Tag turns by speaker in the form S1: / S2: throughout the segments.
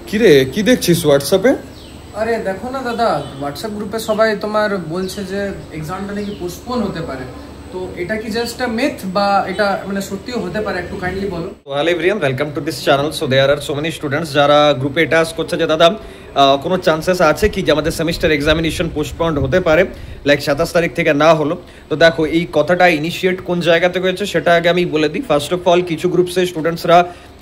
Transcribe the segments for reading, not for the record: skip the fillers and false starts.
S1: কিরে কি দেখছিস হোয়াটসঅ্যাপে?
S2: আরে দেখো না দাদা, হোয়াটসঅ্যাপ গ্রুপে সবাই তোমার বলছে যে এক্সামটা নাকি পোস্টপোন হতে পারে। তো এটা কি জাস্ট আ মিথ বা এটা মানে সত্যিও হতে পারে? একটু কাইন্ডলি বলো।
S1: Hello everyone, welcome to this channel. So there are so many students যারা গ্রুপে এটা আস্ক করছে যে দাদা কোনো চান্সেস আছে কি যে আমাদের সেমিস্টার এক্সামিনেশন পোস্টপন্ড হতে পারে, লাইক 27 তারিখ থেকে না হলো। তো দেখো এই কথাটা ইনিশিয়েট কোন জায়গা থেকে হয়েছে সেটা আগে আমি বলে দিই। ফার্স্ট অফ অল কিছু গ্রুপসে স্টুডেন্টসরা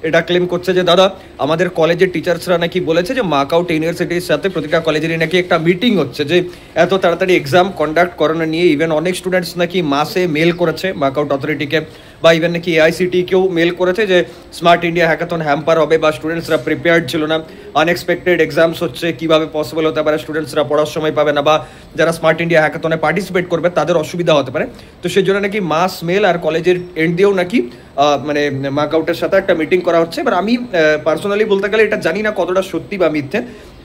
S1: এটা ক্লেম করছে যে দাদা আমাদের কলেজের টিচার্সরা নাকি বলেছে যে মার্ক আউট ইউনিভার্সিটির সাথে প্রতিটা কলেজেরই নাকি একটা মিটিং হচ্ছে যে এত তাড়াতাড়ি এক্সাম কন্ডাক্ট করানো নিয়ে। ইভেন অনেক স্টুডেন্টস নাকি মাসে মেল করেছে মার্ক আউট অথরিটিকে, বা ইভেন নাকি এআইসিটিকেও মেল করেছে যে স্মার্ট ইন্ডিয়া হ্যাকাথন হ্যাম্পার হবে বা স্টুডেন্টসরা প্রিপেয়ার্ড ছিল না, আনএক্সপেক্টেড এক্সামস হচ্ছে, কিভাবে পসিবল হতে পারে স্টুডেন্টসরা পড়ার সময় পাবে না, বা যারা স্মার্ট ইন্ডিয়া হ্যাকাথনে পার্টিসিপেট করবে তাদের অসুবিধা হতে পারে। তো সেই জন্য নাকি মাস মেল আর কলেজের এন্ড দিয়েও নাকি মানে মার্ক আউটের সাথে একটা মিটিং করা হচ্ছে। এবার আমি পার্সোনালি বলতে গেলে এটা জানি না কতটা সত্যি বা মিথ্যে।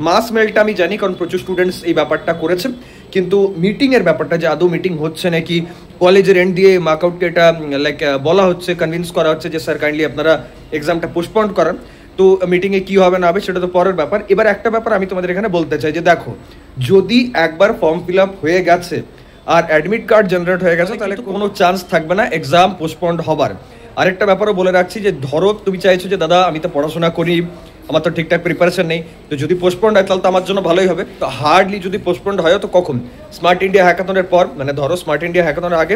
S1: মাস মেলটা আমি জানি কারণ প্রচুর স্টুডেন্টস এই ব্যাপারটা করেছে, কিন্তু মিটিংয়ের ব্যাপারটা যে আদৌ মিটিং হচ্ছে নাকি কলেজের এন্ড দিয়ে মার্ক আউটকে এটা লাইক বলা হচ্ছে, কনভিন্স করা হচ্ছে যে স্যার কাইন্ডলি আপনারা এক্সামটা পোস্টপন্ড করান, তো মিটিংয়ে কী হবে না হবে সেটা তো পরের ব্যাপার। এবার একটা ব্যাপার আমি তোমাদের এখানে বলতে চাই যে দেখো, যদি একবার ফর্ম ফিল আপ হয়ে গেছে আর অ্যাডমিট কার্ড জেনারেট হয়ে গেছে তাহলে কোনো চান্স থাকবে না এক্সাম পোস্টপন্ড হবার। আরেকটা ব্যাপারও বলে রাখছি যে ধরো তুমি চাইছো যে দাদা আমি তো পড়াশোনা করি, আমার তো ঠিকঠাক প্রিপারেশন নেই, তো যদি পোস্টপন্ড হয় তাহলে তো আমার জন্য ভালোই হবে। তো হার্ডলি যদি পোস্টপন্ড হয় তো কখন? স্মার্ট ইন্ডিয়া হ্যাকাথনের পর, মানে ধরো স্মার্ট ইন্ডিয়া হ্যাকাথনের আগে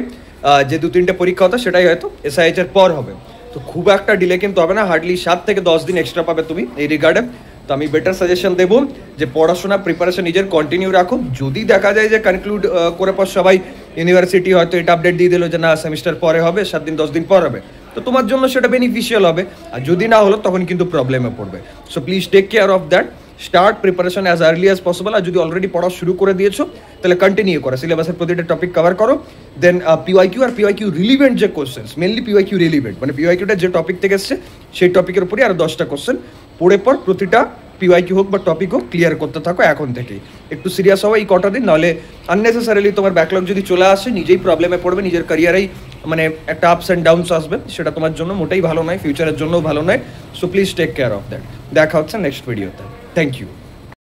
S1: যে 2-3টে পরীক্ষা হতো সেটাই হয়তো এসআইএইচ এর পর হবে। তো খুব একটা ডিলে কিন্তু হবে না, হার্ডলি 7 থেকে 10 দিন এক্সট্রা পাবে তুমি এই রিগার্ডে। তো আমি বেটার সাজেশন দেবো যে পড়াশোনা প্রিপারেশন নিজের কন্টিনিউ রাখো। যদি দেখা যায় যে কনক্লুড করে পর সবাই ইউনিভার্সিটি হয়তো এটা আপডেট দিয়ে দিল যে না সেমিস্টার পরে হবে, 7 দিন 10 দিন পর হবে, তো তোমার জন্য সেটা বেনিফিশিয়াল হবে। আর যদি না হলো তখন কিন্তু প্রবলেমে পড়বে। So please take care of that, start preparation as early as possible. আর যদি অলরেডি পড়া শুরু করে দিয়েছো তাহলে কন্টিনিউ করো, সিলেবাসের প্রতিটা টপিক কভার করো। দেন পিওয়াইকিউ আর পিওয়াইকিউ রিলিভেন্ট যে কোশ্চেন্স, মেনলি পিওয়াইকিউ রিলিভেন্ট, মানে পিওয়াইকিউটা যে টপিক থেকে এসছে সেই টপিকের উপরই আরও 10টা কোশ্চেন পড়ে পর প্রতিটা পিওয়াইকিউ হোক বা টপিক হোক ক্লিয়ার করতে থাকো এখন থেকেই। একটু সিরিয়াস হওয়া এই কটা দিন, নাহলে আননেসেসারিলি তোমার ব্যাকলগ যদি চলে আসে নিজেই প্রবলেমে পড়বে, নিজের ক্যারিয়ারেই মানে একটা আপস অ্যান্ড ডাউনস আসবে, সেটা তোমার জন্য মোটেই ভালো নয়, ফিউচারের জন্যও ভালো নয়। So please take care of that. দেখা হচ্ছে নেক্সট ভিডিওতে। Thank you.